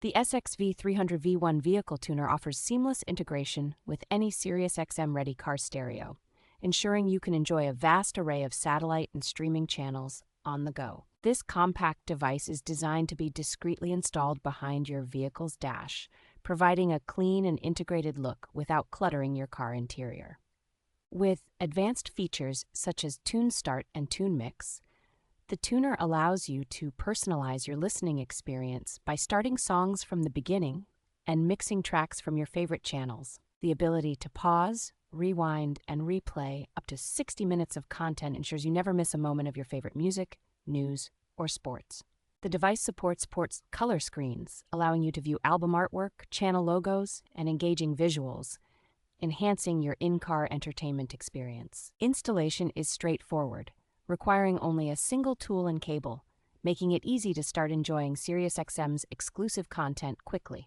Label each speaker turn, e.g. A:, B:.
A: The SXV300V1 Vehicle Tuner offers seamless integration with any SiriusXM-ready car stereo, ensuring you can enjoy a vast array of satellite and streaming channels on the go. This compact device is designed to be discreetly installed behind your vehicle's dash, providing a clean and integrated look without cluttering your car interior. With advanced features such as TuneStart and TuneMix, the tuner allows you to personalize your listening experience by starting songs from the beginning and mixing tracks from your favorite channels. The ability to pause, rewind, and replay up to 60 minutes of content ensures you never miss a moment of your favorite music, news, or sports. The device supports color screens, allowing you to view album artwork, channel logos, and engaging visuals, enhancing your in-car entertainment experience. Installation is straightforward, requiring only a single tool and cable, making it easy to start enjoying SiriusXM's exclusive content quickly.